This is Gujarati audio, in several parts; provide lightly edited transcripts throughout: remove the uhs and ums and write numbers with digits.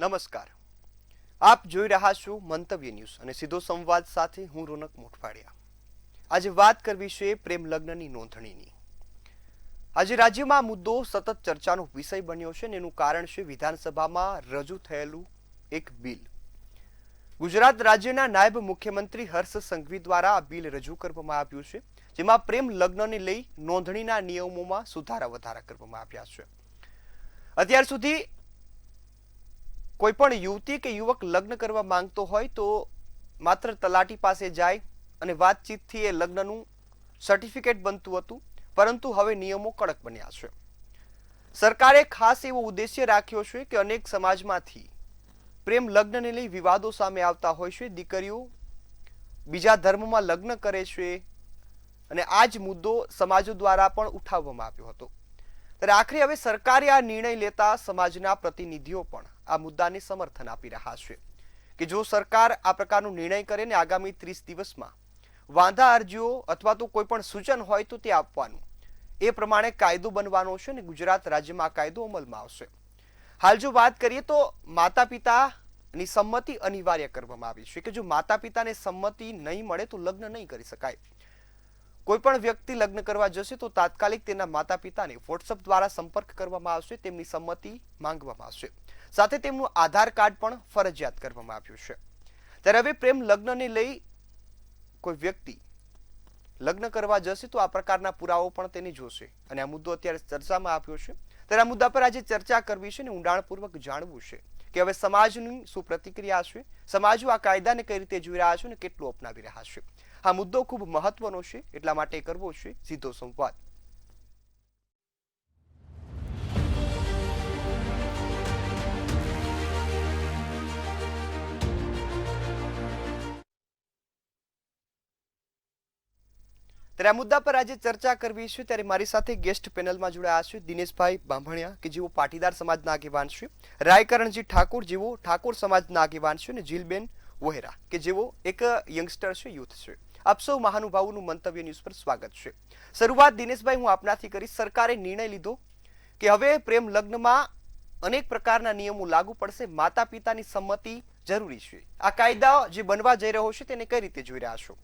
નમસ્કાર. આપ જોઈ રહ્યા છો મંતવ્ય ન્યૂઝ અને સીધો સંવાદ સાથે હું રોનક મોટવાડિયા. આજે વાત કરવી છે પ્રેમ લગ્નની નોંધણીની. આજે રાજ્યમાં આ મુદ્દો સતત ચર્ચાનો વિષય બન્યો છે અને એનું કારણ છે વિધાનસભામાં રજૂ થયેલું એક બિલ. ગુજરાત રાજ્યના નાયબ મુખ્યમંત્રી હર્ષ સંઘવી દ્વારા આ બિલ રજૂ કરવામાં આવ્યું છે, જેમાં પ્રેમ લગ્નને લઈ નોંધણીના નિયમોમાં સુધારા વધારા કરવામાં આવ્યા છે. અત્યાર સુધી કોઈ પણ યુવતી કે યુવક લગ્ન કરવા માંગતો હોય તો માત્ર તલાટી પાસે જાય અને વાતચીતથી એ લગ્નનું સર્ટિફિકેટ બનતું હતું, પરંતુ હવે નિયમો કડક બન્યા છે. સરકારે ખાસ એવો ઉદ્દેશ્ય રાખ્યો છે કે અનેક સમાજમાંથી પ્રેમ લગ્નને લઈ વિવાદો સામે આવતા હોય છે. દીકરીઓ બીજા ધર્મમાં લગ્ન કરે છે અને આ જ મુદ્દો સમાજો દ્વારા પણ ઉઠાવવામાં આવ્યો હતો. ત્યારે આખરે હવે સરકારે આ નિર્ણય લેતા સમાજના પ્રતિનિધિઓ પણ આ મુદ્દાને સમર્થન આપી રહ્યા છે કે જો સરકાર આ પ્રકારનો નિર્ણય કરે ને આગામી 30 દિવસમાં વાંધા અરજીઓ અથવા તો કોઈ પણ સૂચન હોય તો તે આપવાનું, એ પ્રમાણે કાયદો બનવાનો છે અને ગુજરાત રાજ્યમાં આ કાયદો અમલમાં આવશે. હાલ જો વાત કરીએ તો માતા પિતાની સંમતિ અનિવાર્ય કરવામાં આવી છે કે જો માતા પિતાને સંમતિ નહીં મળે તો લગ્ન નહીં કરી શકાય. કોઈ પણ વ્યક્તિ લગ્ન કરવા જશે તો તાત્કાલિક તેના માતા પિતાને વોટ્સઅપ દ્વારા સંપર્ક કરવામાં આવશે, તેમની સંમતિ માંગવામાં આવશે, સાથે તેમનું આધાર કાર્ડ પણ ફરજિયાત કરવામાં આવ્યું છે. ત્યારે હવે પ્રેમ લગ્નને લઈ કોઈ વ્યક્તિ લગ્ન કરવા જશે તો આ પ્રકારના પુરાવો પણ તેને જોશે અને આ મુદ્દો અત્યારે ચર્ચામાં આવ્યો છે. ત્યારે આ મુદ્દા પર આજે ચર્ચા કરવી છે અને ઊંડાણપૂર્વક જાણવું છે કે હવે સમાજની શું પ્રતિક્રિયા છે, સમાજો આ કાયદાને કઈ રીતે જોઈ રહ્યા છે અને કેટલું અપનાવી રહ્યા છે. આ મુદ્દો ખૂબ મહત્વનો છે, એટલા માટે કરવો છે સીધો સંવાદ. ત્યારે આ મુદ્દા પર આજે ચર્ચા કરવી છે. ત્યારે મારી સાથે ગેસ્ટ પેનલમાં જોડાયા છે દિનેશભાઈ બાંભણિયા કે જેઓ પાટીદાર સમાજના આગેવાન છે, રાયકરણજી ઠાકોર જેઓ ઠાકોર સમાજના આગેવાન છે અને જીલબેન વોહેરા કે જેઓ એક યંગસ્ટર છે, યુથ છે. આપ સૌ મહાનુભાવોનું મંતવ્ય ન્યૂઝ પર સ્વાગત છે. શરૂઆત દિનેશભાઈ હું આપનાથી કરીશ. સરકારે નિર્ણય લીધો કે હવે પ્રેમ લગ્નમાં અનેક પ્રકારના નિયમો લાગુ પડશે, માતા પિતાની સંમતિ જરૂરી છે. આ કાયદા જે બનવા જઈ રહ્યો છે તેને કઈ રીતે જોઈ રહ્યા છો?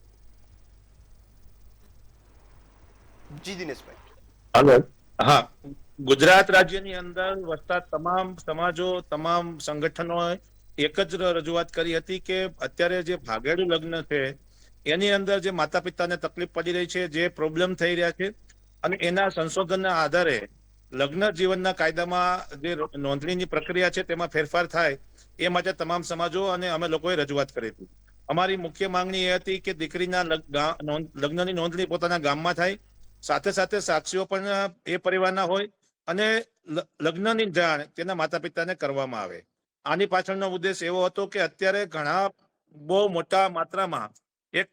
જી દિનેશભાઈ. હાલો. હા, ગુજરાત રાજ્યની અંદર વસતા તમામ સમાજો, તમામ સંગઠનો એક જ રજૂઆત કરી હતી કે અત્યારે જે ભાગેડુ લગ્ન છે એની અંદર જે માતા પિતાને તકલીફ પડી રહી છે, જે પ્રોબ્લેમ થઈ રહ્યા છે અને એના સંશોધનના આધારે લગ્ન જીવનના કાયદામાં જે નોંધણીની પ્રક્રિયા છે તેમાં ફેરફાર થાય એ માટે તમામ સમાજો અને અમે લોકોએ રજૂઆત કરી હતી. અમારી મુખ્ય માંગણી એ હતી કે દીકરીના લગ્નની નોંધણી પોતાના ગામમાં થાય, સાથે સાથે સાક્ષીઓ પણ એ પરિવારના હોય અને લગ્નની જાણ તેના માતા પિતાને કરવામાં આવે. આની પાછળનો ઉદ્દેશ એવો હતો કે અત્યારે ઘણા બહુ મોટા માત્રામાં એક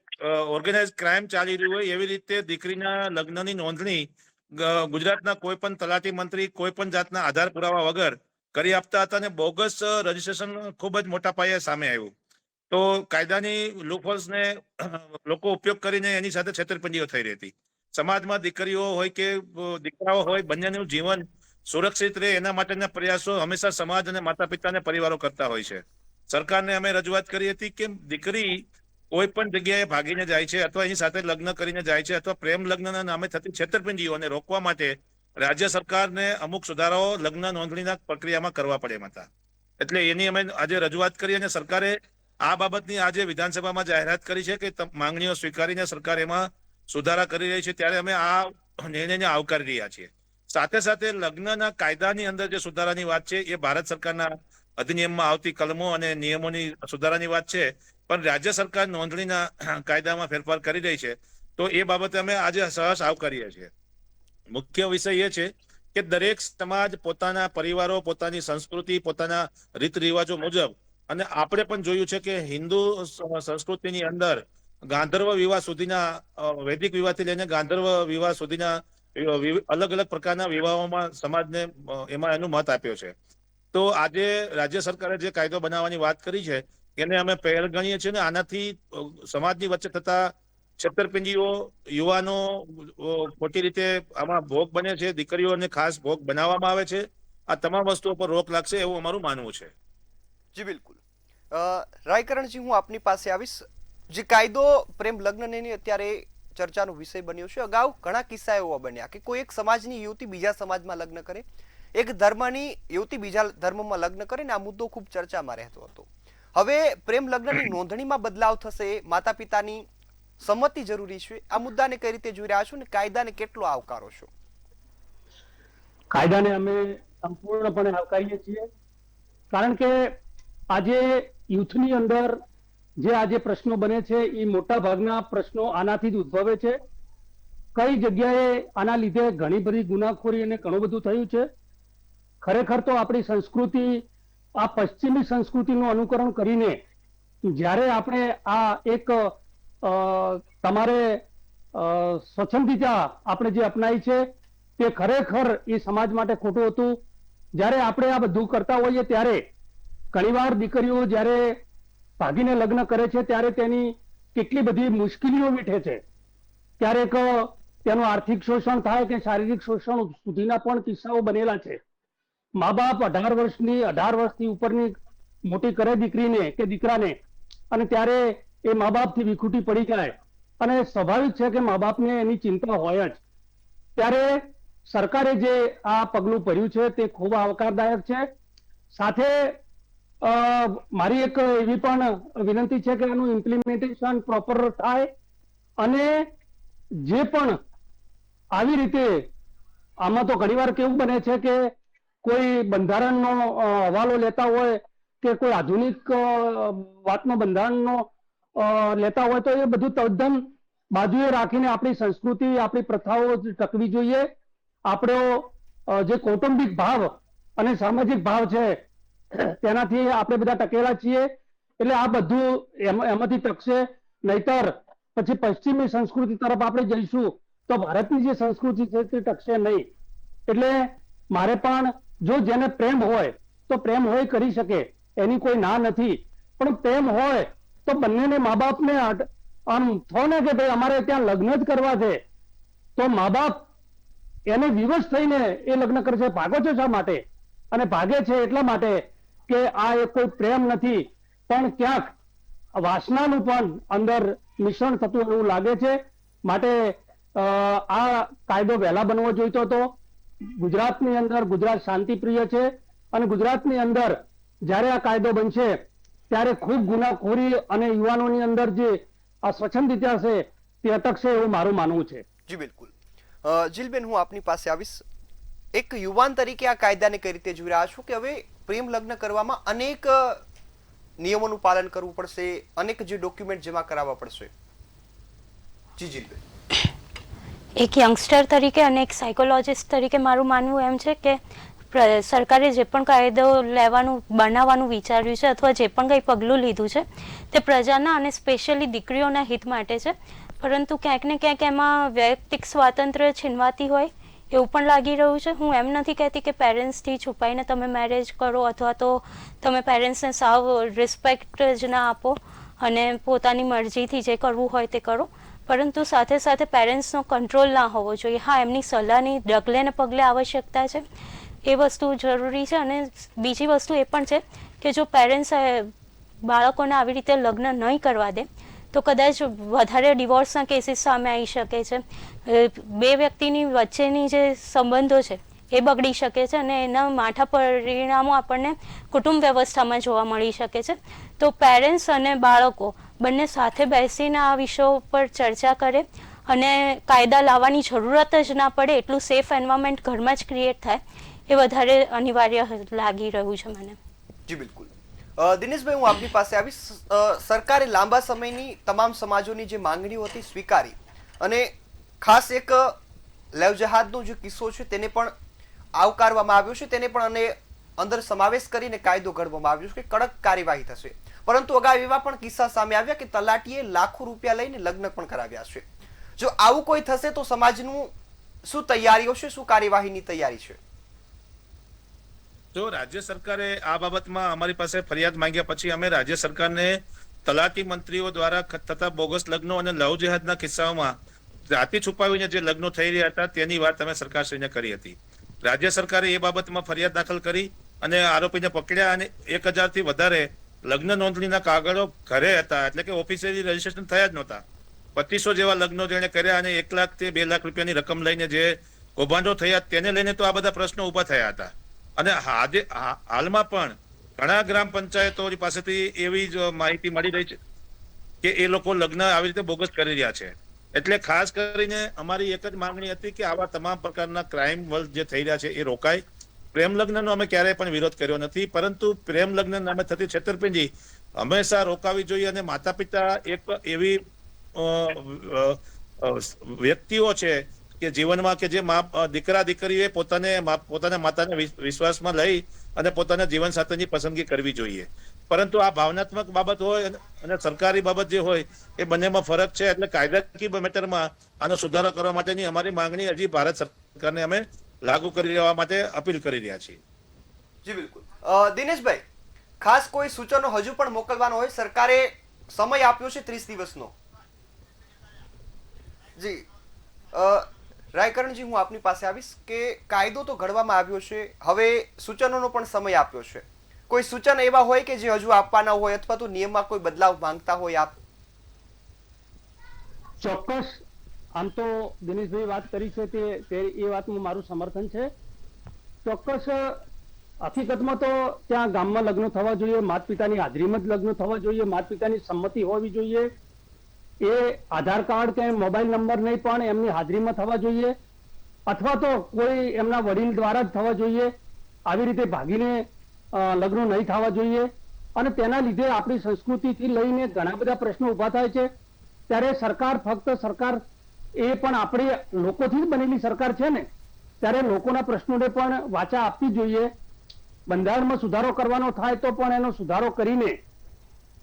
ઓર્ગેનાઇઝ ક્રાઇમ ચાલી રહ્યું હોય એવી રીતે દીકરીના લગ્નની નોંધણી ગુજરાતના કોઈ પણ તલાટી મંત્રી કોઈ પણ જાતના આધાર પુરાવા વગર કરી આપતા હતા અને બોગસ રજીસ્ટ્રેશન ખૂબ જ મોટા પાયે સામે આવ્યું. તો કાયદાની લૂપહોલ્સને લોકો ઉપયોગ કરીને એની સાથે છેતરપિંડીઓ થઈ રહી હતી. સમાજમાં દીકરીઓ હોય કે દીકરાઓ હોય બંનેનું જીવન સુરક્ષિત રહે એના માટેના પ્રયાસો હંમેશા સમાજ અને માતા પિતાને પરિવારો કરતા હોય છે. સરકારને અમે રજૂઆત કરી હતી કે દીકરી કોઈ પણ જગ્યાએ ભાગીને જાય છે અથવા એની સાથે લગ્ન કરીને જાય છે અથવા પ્રેમ લગ્નના નામે થતી છેતરપિંડીઓને રોકવા માટે રાજ્ય સરકારને અમુક સુધારાઓ લગ્ન નોંધણીના પ્રક્રિયામાં કરવા પડે એમ હતા. એટલે એની અમે આજે રજૂઆત કરી અને સરકારે આ બાબતની આજે વિધાનસભામાં જાહેરાત કરી છે કે માંગણીઓ સ્વીકારીને સરકાર એમાં સુધારા કરી રહી છે. ત્યારે અમે આ નિર્ણયને આવકારી રહ્યા છીએ. સાથે સાથે લગ્નના કાયદાની અંદર જે સુધારાની વાત છે એ ભારત સરકારના અધિનિયમમાં આવતી કલમો અને નિયમોની સુધારાની વાત છે, પણ રાજ્ય સરકાર નોંધણીના કાયદામાં ફેરફાર કરી રહી છે. તો એ બાબતે અમે આજે સહર્ષ આવકારીએ છીએ. મુખ્ય વિષય એ છે કે દરેક સમાજ પોતાના પરિવારો, પોતાની સંસ્કૃતિ, પોતાના રીત રિવાજો મુજબ, અને આપણે પણ જોયું છે કે હિન્દુ સંસ્કૃતિની અંદર ગાંધર્વ વિવાહ સુધીના, વૈદિક વિવાહથી લઈને ગાંધર્વ વિવાહ સુધીના અલગ અલગ પ્રકારના વિવાહોમાં સમાજને એમાં એનું મત આપ્યો છે. તો આજે રાજ્ય સરકારે જે કાયદો બનાવવાની વાત કરી છે એને અમે પહેલ ગણીએ છીએ ને આનાથી સમાજની વચ્ચે થતા છેતરપિંડીઓ, યુવાનો ખોટી રીતે આમાં ભોગ બને છે, દીકરીઓને ખાસ ભોગ બનાવવામાં આવે છે, આ તમામ વસ્તુઓ પર રોક લાગશે એવું અમારું માનવું છે. જી બિલકુલ. રાયકરણજી, હું આપની પાસે આવીશ. જે કાયદો પ્રેમ લગ્નની અત્યારે ચર્ચાનો વિષય બન્યો છે, અગાઉ ઘણા કિસ્સા એવા બન્યા કે કોઈ એક સમાજની યુવતી બીજા સમાજમાં લગ્ન કરે, એક ધર્મની યુવતી બીજા ધર્મમાં લગ્ન કરે ને આ મુદ્દો ખૂબ ચર્ચામાં રહેતો હતો. હવે પ્રેમ લગ્નની નોંધણીમાં બદલાવ થશે, માતા પિતાની સંમતિ જરૂરી છે. આ મુદ્દાને કઈ રીતે જોઈ રહ્યા છો ને કાયદાને કેટલો આવકારો છો? કાયદાને અમે સંપૂર્ણપણે આવકારીએ છીએ, કારણ કે આજે યુથની અંદર જે આજે પ્રશ્નો બને છે એ મોટા ભાગના પ્રશ્નો આનાથી જ ઉદ્ભવે છે. કઈ જગ્યાએ આના લીધે ઘણી બધી ગુનાખોરી અને ઘણું બધું થયું છે. ખરેખર તો આપણી સંસ્કૃતિ આ પશ્ચિમી સંસ્કૃતિનું અનુકરણ કરીને જ્યારે આપણે આ એક તમારે સ્વચ્છંદિતા આપણે જે અપનાવી છે તે ખરેખર એ સમાજ માટે ખોટું હતું. જ્યારે આપણે આ બધું કરતા હોઈએ ત્યારે ઘણીવાર દીકરીઓ જ્યારે ભાગીને લગ્ન કરે છે ત્યારે તેની કેટલી બધી મુશ્કેલીઓ વીઠે છે. ક્યારેક તેનું આર્થિક શોષણ થાય કે શારીરિક શોષણ સુધીના પણ કિસ્સાઓ બનેલા છે. મા બાપ 18 વર્ષથી ઉપરની મોટી કરે દીકરીને કે દીકરાને, અને ત્યારે એ મા બાપથી વિખૂટી પડી જાય, અને સ્વાભાવિક છે કે મા બાપને એની ચિંતા હોય જ. ત્યારે સરકારે જે આ પગલું ભર્યું છે તે ખૂબ આવકારદાયક છે. સાથે મારી એક એવી પણ વિનંતી છે કે આનું ઇમ્પ્લિમેન્ટેશન પ્રોપર થાય, અને જે પણ આવી રીતે આમાં તો ઘણીવાર કેવું બને છે કે કોઈ બંધારણનો હવાલો લેતા હોય કે કોઈ આધુનિક વાતનો બંધારણનો લેતા હોય તો એ બધું તદ્દન બાજુએ રાખીને આપણી સંસ્કૃતિ આપણી પ્રથાઓ ટકવી જોઈએ. આપણો જે કૌટુંબિક ભાવ અને સામાજિક ભાવ છે તેનાથી આપણે બધા ટકેલા છીએ. એટલે આ બધું એમાંથી ટકશે, નહીતર પછી પશ્ચિમી સંસ્કૃતિ તરફ આપણે જઈશું તો ભારતની જે સંસ્કૃતિ છે તે ટકશે નહીં. એટલે મારે પણ જો જેને પ્રેમ હોય તો પ્રેમ હોય કરી શકે, એની કોઈ ના નથી, પણ પ્રેમ હોય તો બંનેને મા બાપને આમ થો ને કે ભાઈ અમારે ત્યાં લગ્ન જ કરવા છે, તો મા બાપ એને વિવશ થઈને એ લગ્ન કરે છે. ભાગો છો શા માટે? અને ભાગે છે એટલા માટે કે આ એક કોઈ પ્રેમ નથી, પણ ક્યાંક વાસનાનું પણ અંદર મિશ્રણ થતું એવું લાગે છે. માટે આ કાયદો વહેલા બનવો જોઈતો હતો. ગુજરાતની અંદર ગુજરાત શાંતિપ્રિય છે, અને ગુજરાતની અંદર જ્યારે આ કાયદો બનશે ત્યારે ખૂબ ગુનાખોરી અને યુવાનોની અંદર જે આ સ્વચ્છંદિતા છે તે અટકશે એવું મારું માનવું છે. જી બિલકુલ. જીલબેન, હું આપની પાસે આવીશ. એક યુવાન તરીકે આ કાયદાને કઈ રીતે જોઈ રહ્યા છો કે હવે પ્રેમ લગ્ન કરવામાં અનેક નિયમોનું પાલન કરવું પડશે, અનેક જે ડોક્યુમેન્ટ જમા કરાવવા પડશે? જી જીલબેન. એક યંગસ્ટર તરીકે અને એક સાયકોલોજિસ્ટ તરીકે મારું માનવું એમ છે કે સરકારે જે પણ કાયદો બનાવવાનું વિચાર્યું છે અથવા જે પણ કંઈ પગલું લીધું છે તે પ્રજાના અને સ્પેશિયલી દીકરીઓના હિત માટે છે. પરંતુ ક્યાંક ને ક્યાંક એમાં વૈયક્તિક સ્વાતંત્ર્ય છીનવાતી હોય એવું પણ લાગી રહ્યું છે. હું એમ નથી કહેતી કે પેરેન્ટ્સથી છુપાઈને તમે મેરેજ કરો અથવા તો તમે પેરેન્ટ્સને સાવ રિસ્પેક્ટ જ ના આપો અને પોતાની મરજીથી જે કરવું હોય તે કરો, પરંતુ સાથે સાથે પેરેન્ટ્સનો કંટ્રોલ ના હોવો જોઈએ. હા, એમની સલાહની ડગલે ને પગલે આવશ્યકતા છે, એ વસ્તુ જરૂરી છે. અને બીજી વસ્તુ એ પણ છે કે જો પેરેન્ટ્સ બાળકોને આવી રીતે લગ્ન નહીં કરવા દે તો કદાચ વધારે ડિવોર્સના કેસીસ સામે આવી શકે છે. બે વ્યક્તિની વચ્ચેની જે સંબંધો છે એ બગડી શકે છે અને એના માઠા પરિણામો આપણને કુટુંબ વ્યવસ્થામાં જોવા મળી શકે છે. તો પેરેન્ટ્સ અને બાળકો બંને સાથે બેસીને આ વિષયો પર ચર્ચા કરે અને કાયદા લાવવાની જરૂરત જ ના પડે એટલું સેફ એન્વાયરમેન્ટ ઘરમાં જ ક્રિએટ થાય એ વધારે અનિવાર્ય લાગી રહ્યું છે મને. જી બિલકુલ. દિનેશભાઈ, હું આપની પાસે આવીશ. સરકારે લાંબા સમયની તમામ સમાજોની જે માંગણીઓ હતી સ્વીકારી, અને ખાસ એક લેવ જહાદનો જે કિસ્સો છે તેને પણ આવકારવામાં આવ્યો છે, તેને પણ અને અંદર સમાવેશ કરીને કાયદો ઘડવામાં આવ્યો છે કે કડક કાર્યવાહી થશે. પરંતુ અગાઉ એવા પણ કિસ્સા સામે આવ્યા કે તલાટીએ લાખો રૂપિયા લઈને લગ્ન પણ કરાવ્યા છે. જો આવું કોઈ થશે તો સમાજનું શું તૈયારીઓ છે, શું કાર્યવાહીની તૈયારી છે? જો રાજ્ય સરકારે આ બાબતમાં અમારી પાસે ફરિયાદ માંગ્યા પછી અમે રાજ્ય સરકારને તલાટી મંત્રીઓ દ્વારા થતા બોગસ લગ્નો અને લવ જેહાદના કિસ્સાઓમાં જાતિ છુપાવીને જે લગ્નો થઈ રહ્યા હતા તેની વાત અમે સરકારશ્રીને કરી હતી. રાજ્ય સરકારે એ બાબતમાં ફરિયાદ દાખલ કરી અને આરોપીને પકડ્યા અને 1000 થી વધારે લગ્ન નોંધણીના કાગળો ઘરે હતા, એટલે કે ઓફિસિયલી રજીસ્ટ્રેશન થયા જ નહોતા. 2500 જેવા લગ્નો જેણે કર્યા અને 1 લાખ થી 2 લાખ રૂપિયાની રકમ લઈને જે કૌભાંડો થયા તેને લઈને તો આ બધા પ્રશ્નો ઉભા થયા હતા. અને હાલમાં પણ ઘણા ગ્રામ પંચાયતો પાસેથી એવી જ માહિતી મળી રહી છે કે એ લોકો લગ્ન આવી રીતે બોગસ કરી રહ્યા છે. એટલે ખાસ કરીને અમારી એક જ માંગણી હતી કે આવા તમામ પ્રકારના ક્રાઇમ વર્લ્ડ જે થઈ રહ્યા છે એ રોકાય. પ્રેમ લગ્નનો અમે ક્યારેય પણ વિરોધ કર્યો નથી, પરંતુ પ્રેમ લગ્ન નામે થતી છેતરપિંડી હંમેશા રોકાવી જોઈએ. અને માતા પિતા એક એવી વ્યક્તિઓ છે કે જીવનમાં કે જે દીકરા દીકરીએ પોતાના માતાને વિશ્વાસમાં લઈ અને પોતાના જીવન સાથીની પસંદગી કરવી જોઈએ. પરંતુ આ ભાવનાત્મક બાબત હોય અને સરકારી બાબત જે હોય એ બંનેમાં ફરક છે. એટલે કાયદાકીય મેટરમાં આનો સુધારો કરવા માટેની અમારી માંગણી હજી ભારત સરકારને અમે લાગુ કરી લેવા માટે અપીલ કરી રહ્યા છીએ. જી બિલકુલ. દિનેશભાઈ, ખાસ કોઈ સૂચનો હજુ પણ મોકલવાનો હોય, સરકારે સમય આપ્યો છે 30 દિવસનો. જી રાયકરણજી, હું આપની પાસે આવીશ કે કાયદો તો ઘડવામાં આવ્યો છે, હવે સૂચનોનો પણ સમય આપ્યો છે. કોઈ સૂચન એવા હોય કે જે હજુ આપવાના હોય અથવા તો નિયમમાં કોઈ બદલાવ માંગતા હોય આપ? ચોક્કસ. આમ તો દિનેશભાઈ વાત કરી છે તે એ વાતમાં મારું સમર્થન છે. ચોક્કસ હકીકતમાં તો ત્યાં ગામમાં લગ્ન થવા જોઈએ, માતા પિતાની હાજરીમાં જ લગ્ન થવા જોઈએ, માતા પિતાની સંમતિ હોવી જોઈએ. એ આધાર કાર્ડ કે મોબાઈલ નંબર નહીં પણ એમની હાજરીમાં થવા જોઈએ, અથવા તો કોઈ એમના વડીલ દ્વારા જ થવા જોઈએ. આવી રીતે ભાગીને લગ્નો નહીં થવા જોઈએ. અને તેના લીધે આપણી સંસ્કૃતિથી લઈને ઘણા બધા પ્રશ્નો ઉભા થાય છે. ત્યારે સરકાર એ પણ આપણી લોકોથી જ બનેલી સરકાર છે ને, ત્યારે લોકોના પ્રશ્નોને પણ વાચા આપવી જોઈએ. બંધારણમાં સુધારો કરવાનો થાય તો પણ એનો સુધારો કરીને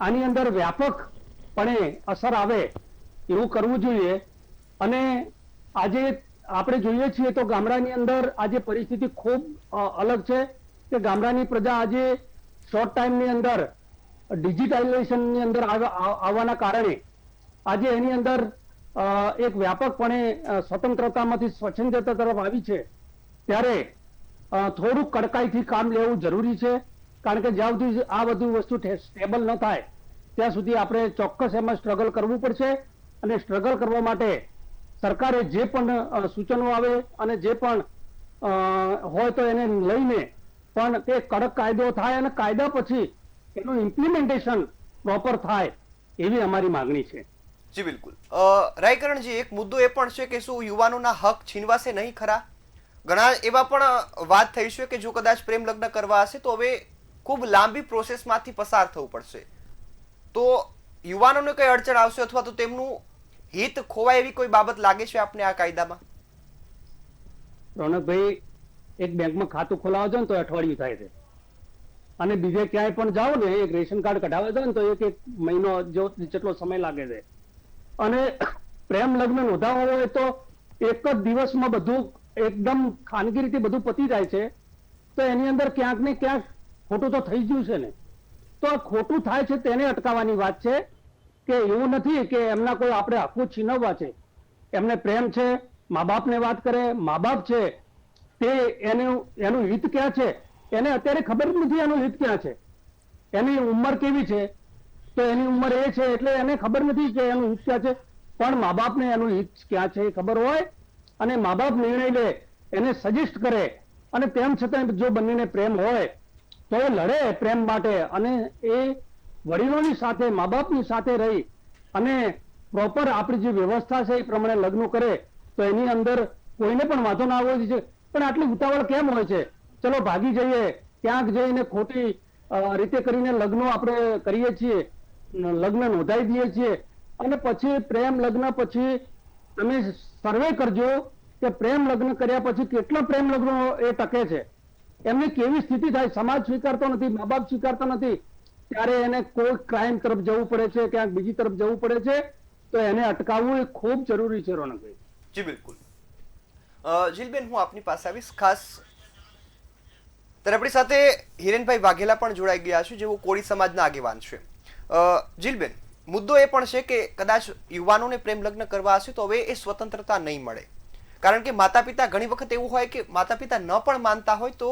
આની અંદર વ્યાપકપણે અસર આવે એવું કરવું જોઈએ. અને આજે આપણે જોઈએ છીએ તો ગામડાની અંદર આજે પરિસ્થિતિ ખૂબ અલગ છે કે ગામડાની પ્રજા આજે શોર્ટ ટાઈમની અંદર ડિજિટાઇઝેશનની અંદર આવવાના કારણે આજે એની અંદર એક વ્યાપકપણે સ્વતંત્રતામાંથી સ્વચ્છંદતા તરફ આવી છે. ત્યારે થોડુંક કડકાઈથી કામ લેવું જરૂરી છે, કારણ કે જ્યાં સુધી આ બધું વસ્તુ સ્ટેબલ ન થાય ત્યાં સુધી આપણે ચોક્કસ એમાં સ્ટ્રગલ કરવું પડશે. અને સ્ટ્રગલ કરવા માટે સરકારે જે પણ સૂચનો આવે અને જે પણ હોય તો એને લઈને પણ તે કડક કાયદો થાય અને કાયદા પછી એનું ઇમ્પ્લિમેન્ટેશન પ્રોપર થાય એવી અમારી માંગણી છે. જી બિલકુલ. રાયકરણજી, એક મુદ્દો એ પણ છે કે શું યુવાનોના હક છીનવાશે નહીં ખરા? ઘણા એવા પણ વાત થઈ છે કે જો કદાચ પ્રેમ લગ્ન કરવા હશે તો હવે ખૂબ લાંબી પ્રોસેસમાંથી પસાર થવું પડશે, તો યુવાનોને કઈ અડચણ આવશે અથવા તો તેમનું હિત ખોવાય એવી કોઈ બાબત લાગે છે આપને આ કાયદામાં? રોનકભાઈ, એક બેંકમાં ખાતું ખોલાવવા જાવ ને તો અઠવાડિયું થાય છે, અને બીજે ક્યાંય પણ જાઓ ને એક રેશન કાર્ડ કઢાવવા જાવ ને તો એક મહિનો જેટલો સમય લાગે છે. અને પ્રેમ લગ્ન નોંધાવવા હોય તો એક જ દિવસમાં બધું એકદમ ખાનગી રીતે બધું પતી જાય છે. તો એની અંદર ક્યાંક ને ક્યાંક ખોટું તો થઈ ગયું છે ને. તો આ ખોટું થાય છે તેને અટકાવવાની વાત છે, કે એવું નથી કે એમના કોઈ આપણે હક્કો છીનવવા છે. એમને પ્રેમ છે, મા બાપને વાત કરે, મા બાપ છે તે એનું હિત ક્યાં છે એને અત્યારે ખબર જ નથી. એનું હિત ક્યાં છે, એની ઉંમર કેવી છે, તો એની ઉંમર એ છે એટલે એને ખબર નથી કે એનું હિત ક્યાં છે. પણ મા બાપને એનું હિત ક્યાં છે એ ખબર હોય અને મા બાપ નિર્ણય લે, એને સજેસ્ટ કરે, અને તેમ છતાં જો બંનેને પ્રેમ હોય તો એ લડે પ્રેમ માટે, અને એ વડીલોની સાથે મા બાપની સાથે રહી અને પ્રોપર આપણી જે વ્યવસ્થા છે એ પ્રમાણે લગ્નો કરે તો એની અંદર કોઈને પણ વાંધો ના આવવો જોઈએ. પણ આટલી ઉતાવળ કેમ હોય છે? ચલો ભાગી જઈએ, ક્યાંક જઈને ખોટી રીતે કરીને લગ્નો આપણે કરીએ છીએ, લગ્ન નોંધાઈ દઈએ છીએ, અને પછી પ્રેમ લગ્ન પછી તમે સર્વે કરજો કે પ્રેમ લગ્ન કર્યા પછી કેટલા પ્રેમ લગ્નો એ ટકે છે, એમની કેવી સ્થિતિ થાય. સમાજ સ્વીકારતો નથી, મા બાપ સ્વીકારતા નથી, ત્યારે એને કોઈ ક્રાઇમ તરફ જવું પડે છે, ક્યાંક બીજી તરફ જવું પડે છે. તો એને અટકાવવું એ ખૂબ જરૂરી છે. રોનકભાઈ જી બિલકુલ. જીલબેન, હું આપની પાસે આવીશ. ખાસ ત્યારે આપણી સાથે હિરેનભાઈ વાઘેલા પણ જોડાઈ ગયા છે, જેઓ કોળી સમાજના આગેવાન છે. જીલબેન, મુદ્દો એ પણ છે કે કદાચ યુવાનોને પ્રેમ લગ્ન કરવા હશે તો હવે એ સ્વતંત્રતા નહીં મળે, કારણ કે માતા પિતા ઘણી વખત એવું હોય કે માતા પિતા ન પણ માનતા હોય તો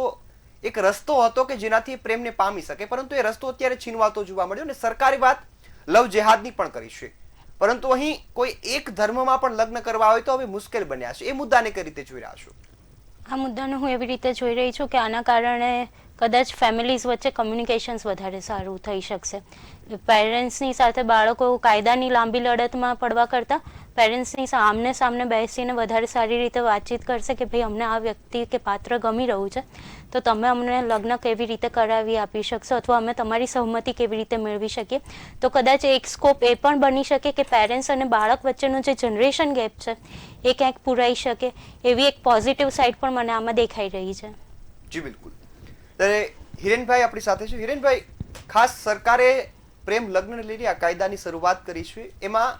એક રસ્તો હતો કે જેનાથી પ્રેમને પામી શકે, પરંતુ એ રસ્તો અત્યારે છીનવાતો જોવા મળ્યો. અને સરકારી વાત લવ જેહાદની પણ કરી છે, પરંતુ અહીં કોઈ એક ધર્મમાં પણ લગ્ન કરવા હોય તો હવે મુશ્કેલ બન્યા છે. એ મુદ્દાને કઈ રીતે જોઈ રહ્યા છો? આ મુદ્દાને હું એવી રીતે જોઈ રહી છું કે આના કારણે કદાચ ફેમિલીઝ વચ્ચે કમ્યુનિકેશન્સ વધારે સારું થઈ શકશે. પેરેન્ટ્સની સાથે બાળકો કાયદાની લાંબી લડતમાં પડવા કરતાં પેરેન્ટ્સની આમને સામને બેસીને વધારે સારી રીતે વાતચીત કરશે કે ભાઈ અમને આ વ્યક્તિ કે પાત્ર ગમી રહ્યું છે, તો તમે અમને લગ્ન કેવી રીતે કરાવી આપી શકશો અથવા અમે તમારી સહમતિ કેવી રીતે મેળવી શકીએ. તો કદાચ એક સ્કોપ એ પણ બની શકે કે પેરેન્ટ્સ અને બાળક વચ્ચેનો જે જનરેશન ગેપ છે એ ક્યાંક પૂરાઈ શકે. એવી એક પોઝિટિવ સાઈડ પણ મને આમાં દેખાઈ રહી છે. જી બિલકુલ. ત્યારે હિરેનભાઈ આપણી સાથે છે. હિરેનભાઈ, ખાસ સરકારે પ્રેમ લગ્નને લઈને આ કાયદાની શરૂઆત કરી છે. એમાં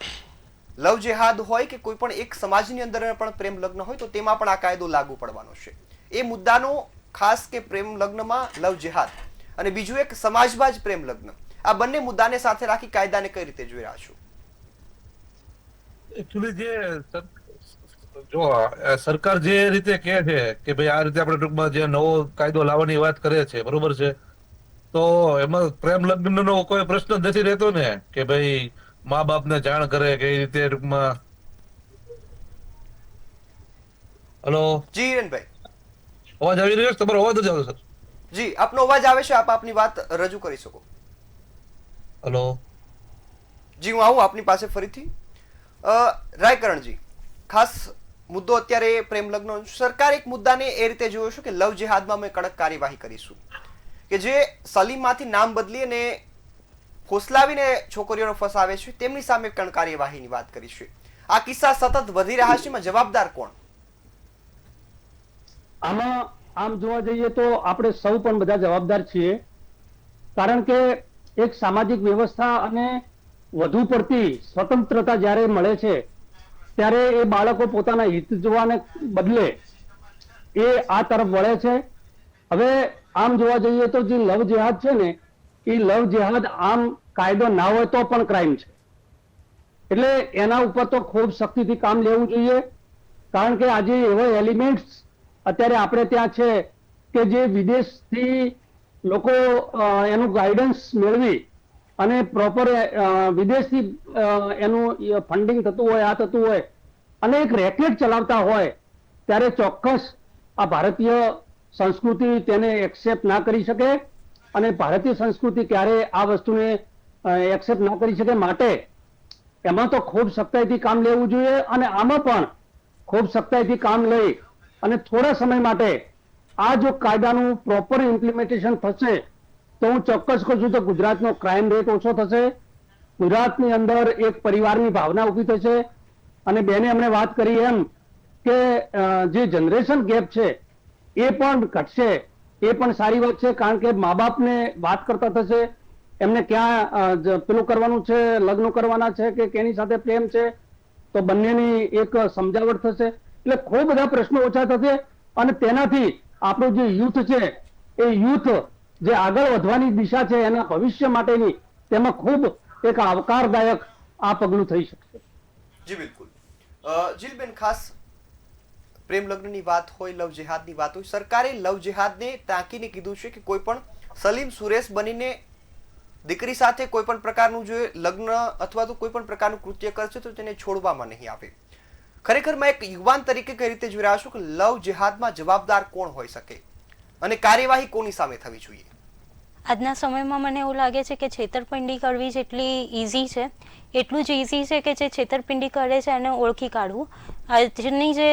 લવ જેહાદ હોય કે કોઈ પણ એક સમાજની અંદર પણ પ્રેમ લગ્ન હોય તો તેમાં પણ આ કાયદો લાગુ પડવાનો છે. એ મુદ્દાનો ખાસ કે પ્રેમ લગ્નમાં લવ જેહાદ અને બીજું એક સમાજમાં જ પ્રેમ લગ્ન, આ બંને મુદ્દાને સાથે રાખી કાયદાને કઈ રીતે જોઈ રહ્યા છો? એકચ્યુઅલી જો સરકાર જે રીતે કહે છે કે ભાઈ આ રીતે આપણે ટૂંકમાં જે નવો કાયદો લાવવાની વાત કરે છે, બરોબર છે, તો એમાં પ્રેમ લગ્નનો કોઈ પ્રશ્ન જ નથી રહેતો ને કે ભાઈ મા બાપને જાણ કરે કે એ રીતે ટૂંકમાં. હલો જી હિરેનભાઈ, અવાજ આવી રહ્યો છે? તમારો અવાજ જ આવે સર. જી આપનો અવાજ આવે છે, આપ આપની વાત રજૂ કરી શકો. હલો જી હું આવું આપની પાસે ફરીથી. રાયકરણજી, ખાસ મુદ્દો અત્યારે પ્રેમ લગ્ન. સરકાર એક મુદ્દાને એ રીતે જોયો છે કે લવ જેહાદમાં અમે કડક કાર્યવાહી કરીશું, કે જે સલીમમાંથી નામ બદલી અને ફોસલાવીને છોકરીઓને ફસાવે છે તેમની સામે પણ કાર્યવાહીની વાત કરી છે. આ કિસ્સા સતત વધી રહ્યા છે, એમાં જવાબદાર કોણ? આમાં આમ જોવા જઈએ તો આપણે સૌ પણ બધા જવાબદાર છીએ. કારણ કે એક સામાજિક વ્યવસ્થા અને વધુ પડતી સ્વતંત્રતા જ્યારે મળે છે ત્યારે એ બાળકો પોતાના હિત જોવાને બદલે એ આ તરફ વળે છે. હવે આમ જોવા જઈએ તો જે લવ જેહાદ છે ને, એ લવ જેહાદ આમ કાયદો ના હોય તો પણ ક્રાઇમ છે. એટલે એના ઉપર તો ખૂબ સખ્તીથી કામ લેવું જોઈએ. કારણ કે આજે એવા એલિમેન્ટ્સ અત્યારે આપણે ત્યાં છે કે જે વિદેશથી લોકો એનું ગાઈડન્સ મેળવી અને પ્રોપર વિદેશથી એનું ફંડિંગ થતું હોય, આ થતું હોય અને એક રેકેટ ચલાવતા હોય, ત્યારે ચોક્કસ આ ભારતીય સંસ્કૃતિ તેને એક્સેપ્ટ ના કરી શકે અને ભારતીય સંસ્કૃતિ ક્યારે આ વસ્તુને એક્સેપ્ટ ના કરી શકે. માટે એમાં તો ખૂબ સખ્તાઈથી કામ લેવું જોઈએ અને આમાં પણ ખૂબ સખ્તાઈથી કામ લઈ અને થોડા સમય માટે આ જો કાયદાનું પ્રોપર ઇમ્પ્લિમેન્ટેશન થશે તો હું ચોક્કસ કહું છું તો ગુજરાતનો ક્રાઇમ રેટ ઓછો થશે. ગુજરાતની અંદર એક પરિવારની ભાવના ઊભી થશે. અને બેને અમને વાત કરી એમ કે જે જનરેશન ગેપ છે એ પણ ઘટશે. એ પણ સારી વાત છે, કારણ કે મા બાપને વાત કરતા થશે, એમને ક્યાં પેલું કરવાનું છે, લગ્ન કરવાના છે કે કેની સાથે પ્રેમ છે, તો બંનેની એક સમજાવટ થશે. એટલે ખૂબ બધા પ્રશ્નો ઓછા થશે અને તેનાથી આપણું જે યુથ છે એ યુથ જે આગળ વધવાની દિશા છે એના ભવિષ્ય માટેની, તેમાં ખૂબ એક આવકારદાયક આ પગલું થઈ શકશે. જી બિલકુલ. જીલબેન, ખાસ પ્રેમ લગ્નની વાત હોય, લવ જેહાદની વાત હોય, સરકારે લવ જેહાદને તાકીને કીધું છે કે કોઈ પણ સલીમ સુરેશ બનીને દીકરી સાથે કોઈ પણ પ્રકારનું જો લગ્ન અથવા તો કોઈ પણ પ્રકારનું કૃત્ય કરશે તો તેને છોડવામાં નહીં આવે. ખરેખરમાં એક યુવાન તરીકે કઈ રીતે જોઈ રહ્યા છો કે લવ જેહાદમાં જવાબદાર કોણ હોઈ શકે અને કાર્યવાહી કોની સામે થવી જોઈએ? આજના સમયમાં મને એવું લાગે છે કે છેતરપિંડી કરવી જેટલી ઇઝી છે એટલું જ ઇઝી છે કે જે છેતરપિંડી કરે છે એને ઓળખી કાઢવું. આજની જે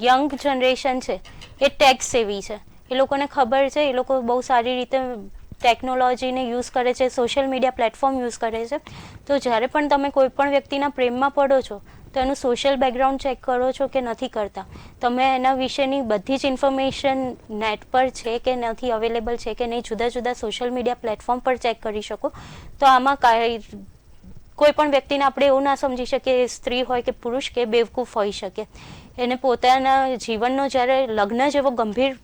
યંગ જનરેશન છે એ ટેક્સ સેવી છે, એ લોકોને ખબર છે, એ લોકો બહુ સારી રીતે ટેકનોલોજીને યુઝ કરે છે, સોશિયલ મીડિયા પ્લેટફોર્મ યુઝ કરે છે. તો જ્યારે પણ તમે કોઈ પણ વ્યક્તિના પ્રેમમાં પડો છો તો એનું સોશિયલ બેકગ્રાઉન્ડ ચેક કરો છો કે નથી કરતા, તમે એના વિશેની બધી જ ઇન્ફોર્મેશન નેટ પર છે કે નથી અવેલેબલ છે કે નહીં, જુદા જુદા સોશિયલ મીડિયા પ્લેટફોર્મ પર ચેક કરી શકો. તો આમાં કોઈ પણ વ્યક્તિને આપણે એવું ના સમજી શકીએ સ્ત્રી હોય કે પુરુષ કે બેવકૂફ હોઈ શકે. એને પોતાના જીવનનો જ્યારે લગ્ન જેવો ગંભીર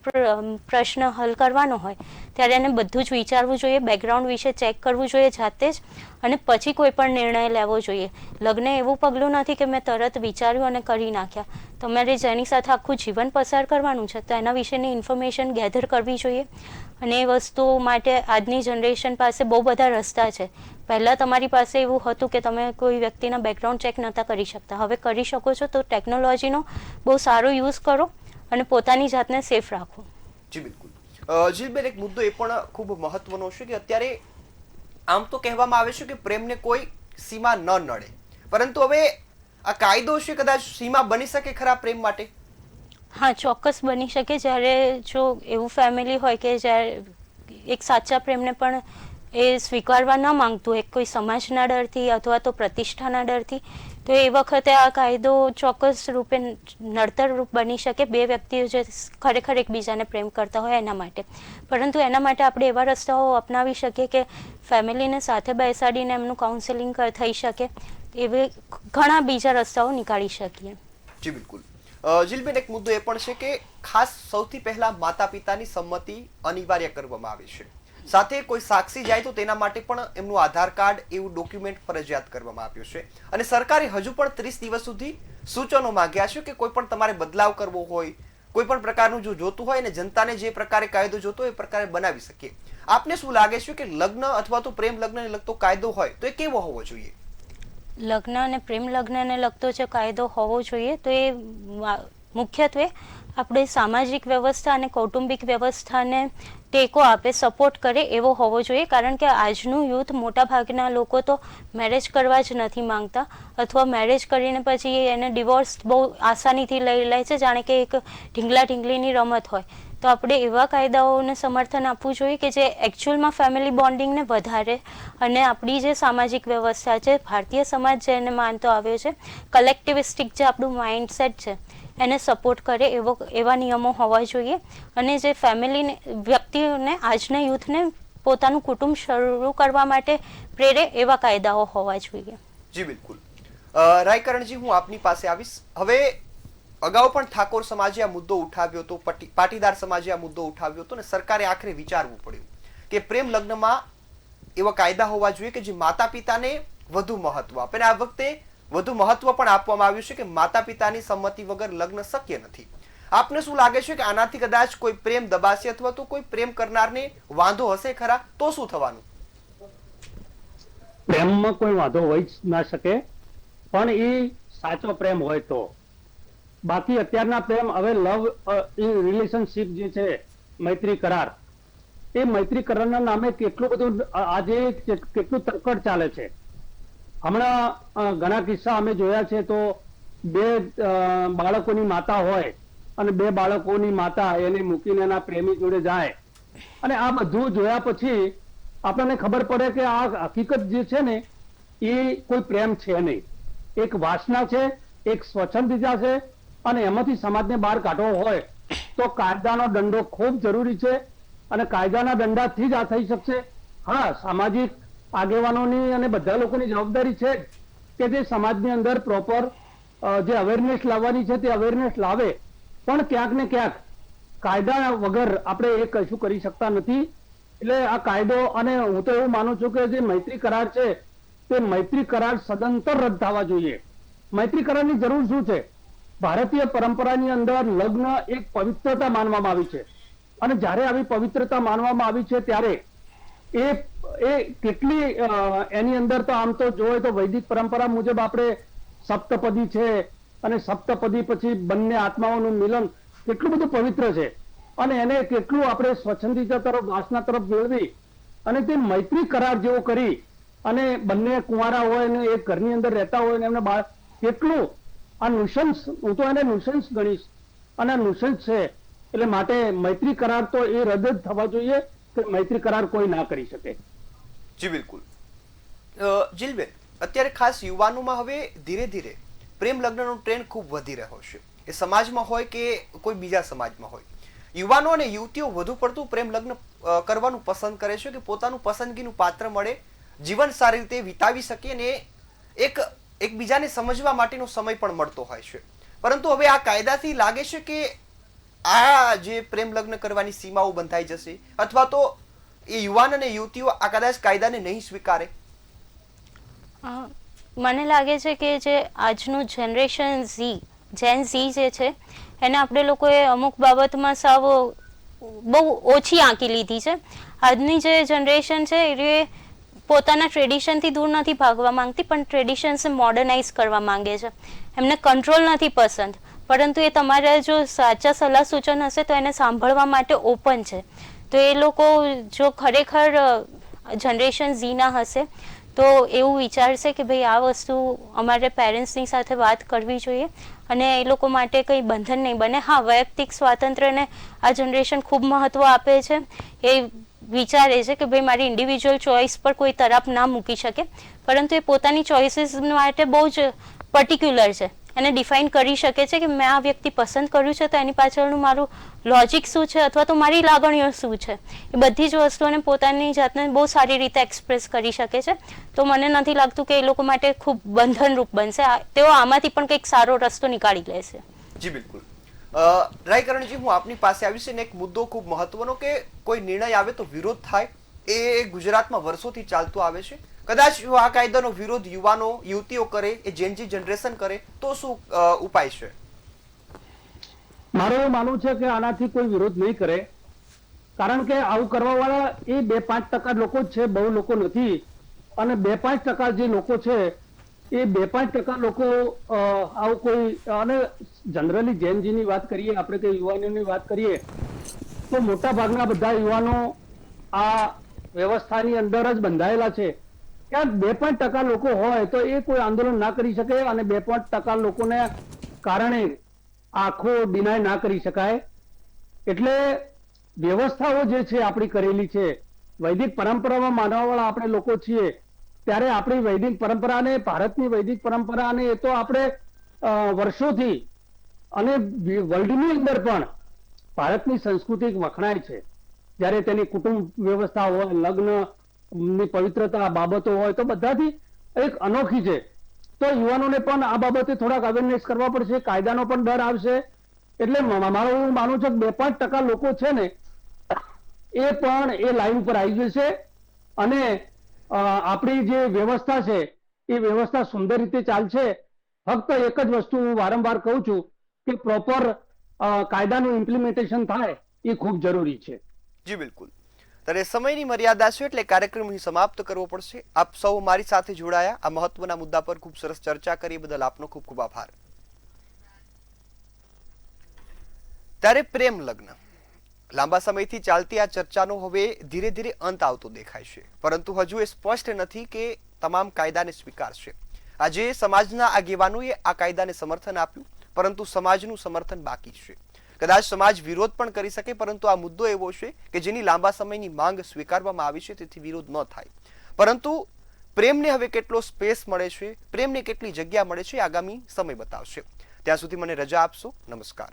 પ્રશ્ન હલ કરવાનો હોય ત્યારે એને બધું જ વિચારવું જોઈએ, બેકગ્રાઉન્ડ વિશે ચેક કરવું જોઈએ જાતે જ, અને પછી કોઈ પણ નિર્ણય લેવો જોઈએ. લગ્ન એવું પગલું નથી કે મેં તરત વિચાર્યું અને કરી નાખ્યા. તમારે જેની સાથે આખું જીવન પસાર કરવાનું છે તો એના વિશેની ઇન્ફોર્મેશન ગેધર કરવી જોઈએ. અને એ વસ્તુ માટે આજની જનરેશન પાસે બહુ બધા રસ્તા છે. પહેલાં તમારી પાસે એવું હતું કે તમે કોઈ વ્યક્તિના બેકગ્રાઉન્ડ ચેક નહોતા કરી શકતા, હવે કરી શકો છો. તો ટેકનોલોજીનો બહુ સારો યુઝ કરો અને પોતાની જાતને સેફ રાખો. જી બિલકુલ. જીલબેન, એક મુદ્દો એ પણ ખૂબ મહત્વનો છે કે અત્યારે આમ તો કહેવામાં આવે છે કે પ્રેમને કોઈ સીમા ન નડે, પરંતુ હવે આ કાયદો છે કદાચ સીમા બની શકે ખરા પ્રેમ માટે? હા, ચોક્કસ બની શકે. જ્યારે જો એવું ફેમિલી હોય કે જ્યારે એક સાચા પ્રેમને પણ એ સ્વીકારવા ન માંગતું એક કોઈ સમાજના ડરથી અથવા તો પ્રતિષ્ઠાના ડરથી, તો એ વખતે આ કાયદો ચોક્કસ રૂપે નડતર રૂપ બની શકે બે વ્યક્તિઓ જે ખરેખર એકબીજાને પ્રેમ કરતા હોય એના માટે. પરંતુ એના માટે આપણે એવા રસ્તાઓ અપનાવી શકીએ કે ફેમિલીને સાથે બેસાડીને એમનું કાઉન્સેલિંગ થઈ શકે. એવી ઘણા બીજા રસ્તાઓ નીકાળી શકીએ. જી બિલકુલ. જીલબેન, એક મુદ્દો એ પણ છે કે ખાસ સૌથી પહેલા માતા પિતાની સંમતિ અનિવાર્ય કરવામાં આવે છે. સાથે કોઈ સાક્ષી જાય તો તેના માટે પણ એમનું આધાર કાર્ડ એવું ડોક્યુમેન્ટ ફરજિયાત કરવામાં આવ્યું છે. અને સરકારે હજુ પણ 30 દિવસ સુધી સૂચનો માંગ્યા છે કે કોઈ પણ તમારે બદલાવ કરવો હોય, કોઈ પણ પ્રકારનું જો જોતું હોય અને જનતાને જે પ્રકારે કાયદો જોતો હોય એ પ્રકારે બનાવી શકીએ. આપને શું લાગે છે કે લગ્ન અથવા તો પ્રેમ લગ્નને લગતો કાયદો હોય તો એ કેવો હોવો જોઈએ? લગ્ન અને પ્રેમ લગ્નને લગતો જે કાયદો હોવો જોઈએ તો એ મુખ્યત્વે આપણે સામાજિક વ્યવસ્થા અને કૌટુંબિક વ્યવસ્થાને ટેકો આપે, સપોર્ટ કરે એવો હોવો જોઈએ. કારણ કે આજનું યુથ મોટાભાગના લોકો તો મેરેજ કરવા જ નથી માંગતા, અથવા મેરેજ કરીને પછી એને ડિવોર્સ બહુ આસાનીથી લઈ લે છે, જાણે કે એક ઢીંગલા ઢીંગલીની રમત હોય. તો આપણે એવા કાયદાઓને સમર્થન આપવું જોઈએ કે જે એકચ્યુઅલમાં ફેમિલી બોન્ડિંગને વધારે અને આપણી જે સામાજિક વ્યવસ્થા છે, ભારતીય સમાજ જેને માનતો આવ્યો છે, કલેક્ટિવિસ્ટિક જે આપણું માઇન્ડસેટ છે એને સપોર્ટ કરે એવા નિયમો હોવા જોઈએ. અને જે ફેમિલીને વ્યક્તિઓને આજના યુથને પોતાનું કુટુંબ શરૂ કરવા માટે પ્રેરે એવા કાયદાઓ હોવા જોઈએ. જી બિલકુલ. રાયકરણજી, હું આપની પાસે આવીશ. હવે અગાઉ પણ ઠાકોર સમાજે આ મુદ્દો ઉઠાવ્યો હતો, પાટીદાર સમાજે આ મુદ્દો ઉઠાવ્યો હતો અને સરકારે આખરે વિચારવું પડ્યું કે પ્રેમ લગ્નમાં એવા કાયદા હોવા જોઈએ કે જે માતા પિતાને વધુ મહત્વ આપે. અને આ વખતે વધુ મહત્વ પણ આપવામાં આવ્યું છે કે માતા પિતાની સંમતિ વગર લગ્ન શક્ય નથી. આપને શું લાગે છે કે આનાથી કદાચ કોઈ પ્રેમ દબાશે અથવા તો કોઈ પ્રેમ કરનારને વાંધો હશે ખરા? તો શું થવાનું? પ્રેમમાં કોઈ વાંધો હોય જ ના શકે, પણ એ સાચો પ્રેમ હોય તો. બાકી અત્યારના પ્રેમ હવે લવ રિલેશનશીપ જે છે, મૈત્રી કરાર, એ મૈત્રી કરારના નામે કેટલું બધું આજે કેટલું તરકડ ચાલે છે. હમણાં ઘણા કિસ્સા અમે જોયા છે તો બે બાળકોની માતા હોય અને બે બાળકોની માતા એને મૂકીને એના પ્રેમી જોડે જાય, અને આ બધું જોયા પછી આપણને ખબર પડે કે આ હકીકત જે છે ને એ કોઈ પ્રેમ છે નહીં, એક વાસના છે, એક સ્વચ્છંદતા છે. અને એમાંથી સમાજને બહાર કાઢવો હોય તો કાયદાનો દંડો ખૂબ જરૂરી છે, અને કાયદાના દંડાથી જ આ થઈ શકશે. હા, સામાજિક આગેવાનોની અને બધા લોકોની જવાબદારી છે કે જે સમાજની અંદર પ્રોપર જે અવેરનેસ લાવવાની છે તે અવેરનેસ લાવે, પણ ક્યાંક ને ક્યાંક કાયદા વગર આપણે એ કશું કરી શકતા નથી. એટલે આ કાયદો, અને હું તો એવું માનું છું કે જે મૈત્રી કરાર છે તે મૈત્રી કરાર સદંતર રદ થવા જોઈએ. મૈત્રી કરારની જરૂર શું છે? ભારતીય પરંપરાની અંદર લગ્ન એક પવિત્રતા માનવામાં આવી છે, અને જ્યારે આવી પવિત્રતા માનવામાં આવી છે ત્યારે એ કેટલી એની અંદર તો આમ તો જોઈએ તો વૈદિક પરંપરા મુજબ આપણે સપ્તપદી છે, અને સપ્તપદી પછી બંને આત્માઓનું મિલન કેટલું બધું પવિત્ર છે, અને એને કેટલું આપણે સ્વચ્છંદિતા તરફ, વાસના તરફ મેળવી અને તે મૈત્રી કરાર જેવો કરી અને બંને કુંવારા હોય ને એક ઘરની અંદર રહેતા હોય ને એમને બાળ, કેટલું આ નુસન્સ, હું તો એને નુસન્સ ગણીશ, અને નુસન્સ છે. એટલે માટે મૈત્રી કરાર તો એ રદ જ થવા જોઈએ કે મૈત્રી કરાર કોઈ ના કરી શકે. જી બિલકુલ. જીલબેન, અત્યારે ખાસ યુવાનોમાં હવે ધીરે ધીરે પ્રેમ લગ્નનો ટ્રેન્ડ ખૂબ વધી રહ્યો છે. એ સમાજમાં હોય કે કોઈ બીજા સમાજમાં હોય, યુવાનો અને યુવતીઓ વધુ પડતું પ્રેમ લગ્ન કરવાનું પસંદ કરે છે કે પોતાનું પસંદગીનું પાત્ર મળે, જીવન સારી રીતે વિતાવી શકે અને એકબીજાને સમજવા માટેનો સમય પણ મળતો હોય છે. પરંતુ હવે આ કાયદાથી લાગે છે કે આ જે પ્રેમ લગ્ન કરવાની સીમાઓ બંધાઈ જશે, અથવા તો એ યુવાન અને યુવતીઓ આ કદાચ કાયદાને નહીં સ્વીકારે. મને લાગે છે કે જે આજનું જનરેશન ઝી જેન ઝી જે છે એને આપણે લોકોએ અમુક બાબતમાં સાવ બહુ ઓછી આંકી લીધી છે. આજની જે જનરેશન છે એ પોતાના ટ્રેડિશનથી દૂર નથી ભાગવા માંગતી, પણ ટ્રેડિશન્સને મોડર્નાઇઝ કરવા માંગે છે. એમને કંટ્રોલ નથી પસંદ, પરંતુ એ તમારા જો સાચા સલાહ સૂચન હશે તો એને સાંભળવા માટે ઓપન છે. તો એ લોકો જો ખરેખર જનરેશન ઝીના હશે તો એવું વિચારશે કે ભાઈ આ વસ્તુ અમારે પેરેન્ટ્સની સાથે વાત કરવી જોઈએ અને એ લોકો માટે કંઈ બંધન નહીં બને. હા, વૈયક્તિક સ્વાતંત્ર્યને આ જનરેશન ખૂબ મહત્ત્વ આપે છે. એ વિચારે છે કે ભાઈ મારી ઇન્ડિવિજ્યુઅલ ચોઇસ પર કોઈ તરફ ના મૂકી શકે, પરંતુ એ પોતાની ચોઇસીસ માટે બહુ જ પર્ટિક્યુલર છે. એને ડિફાઇન કરી શકે છે કે મેં આ વ્યક્તિ પસંદ કર્યું છે તો એની પાછળનું મારું લોજિક શું છે અથવા તો મારી લાગણીઓ શું છે. એ બધી જ વસ્તુઓને પોતાની જાતને બહુ સારી રીતે એક્સપ્રેસ કરી શકે છે. તો મને નથી લાગતું કે એ લોકો માટે ખૂબ બંધનરૂપ બનશે. તેઓ આમાંથી પણ કંઈક સારો રસ્તો નીકાળી લેશે. જી બિલકુલ. રાયકરણજી, હું આપની પાસે આવીશ ને એક મુદ્દો ખૂબ મહત્વનો કે કોઈ નિર્ણય આવે તો વિરોધ થાય, એ ગુજરાતમાં વર્ષોથી ચાલતું આવે છે. કદાચ જો આ કાયદાનો વિરોધ યુવાનો યુવતીઓ કરે, એ જેનજી જનરેશન કરે તો શું ઉપાય છે? મારું એવું માનવું છે કે આનાથી કોઈ વિરોધ નહીં કરે, કારણ કે આવું કરવા વાળા એ 2-5% લોકો જ છે, બહુ લોકો નથી. અને 2-5% જે લોકો છે એ 2-5% લોકો આવું કોઈ, અને જનરલી જેનજીની વાત કરીએ આપણે કે યુવાનોની વાત કરીએ તો મોટા ભાગના બધા યુવાનો આ વ્યવસ્થાની અંદર જ બંધાયેલા છે. ક્યાંક 2-5% લોકો હોય તો એ કોઈ આંદોલન ના કરી શકે, અને 2-5% લોકોને કારણે આખો ડિનાય ના કરી શકાય. એટલે વ્યવસ્થાઓ જે છે આપણી કરેલી છે, વૈદિક પરંપરામાં માનવાવાળા આપણે લોકો છીએ, ત્યારે આપણી વૈદિક પરંપરાને, ભારતની વૈદિક પરંપરાને એ તો આપણે વર્ષોથી અને વર્લ્ડની અંદર પણ ભારતની સંસ્કૃતિ વખણાય છે. જ્યારે તેની કુટુંબ વ્યવસ્થા હોય, લગ્નની પવિત્રતા બાબતો હોય તો બધાથી એક અનોખી છે. તો યુવાનોને પણ આ બાબતે થોડાક અવેરનેસ કરવા પડશે, કાયદાનો પણ ડર આવશે. એટલે મારું એવું માનવું છે કે 2-5% લોકો છે ને એ પણ એ લાઈન ઉપર આવી જશે અને આપણી જે વ્યવસ્થા છે એ વ્યવસ્થા સુંદર રીતે ચાલશે. ફક્ત એક જ વસ્તુ હું વારંવાર કહું છું કે પ્રોપર કાયદાનું ઇમ્પ્લિમેન્ટેશન થાય એ ખૂબ જરૂરી છે. જી બિલકુલ. ત્યારે સમયની મર્યાદા છે એટલે કાર્યક્રમ અહીં સમાપ્ત કરવો પડશે. આપ સૌ મારી સાથે જોડાયા, આ મહત્વના મુદ્દા પર ખૂબ સરસ ચર્ચા કરી બદલ આપનો ખૂબ ખૂબ આભાર. ત્યારે પ્રેમ લગ્ન, લાંબા સમયથી ચાલતી આ ચર્ચાનો હવે ધીરે ધીરે અંત આવતો દેખાય છે, પરંતુ હજુ એ સ્પષ્ટ નથી કે તમામ કાયદાને સ્વીકારશે. આજે સમાજના આગેવાનોએ આ કાયદાને સમર્થન આપ્યું, પરંતુ સમાજનું સમર્થન બાકી છે. કદાચ સમાજ વિરોધ પણ કરી શકે, પરંતુ આ મુદ્દો એવો છે કે જેની લાંબા સમયની માંગ સ્વીકારવામાં આવી છે, તેથી વિરોધ ન થાય. પરંતુ પ્રેમને હવે કેટલો સ્પેસ મળે છે, પ્રેમને કેટલી જગ્યા મળે છે, આગામી સમય બતાવશે. ત્યાં સુધી મને રજા આપશો. નમસ્કાર.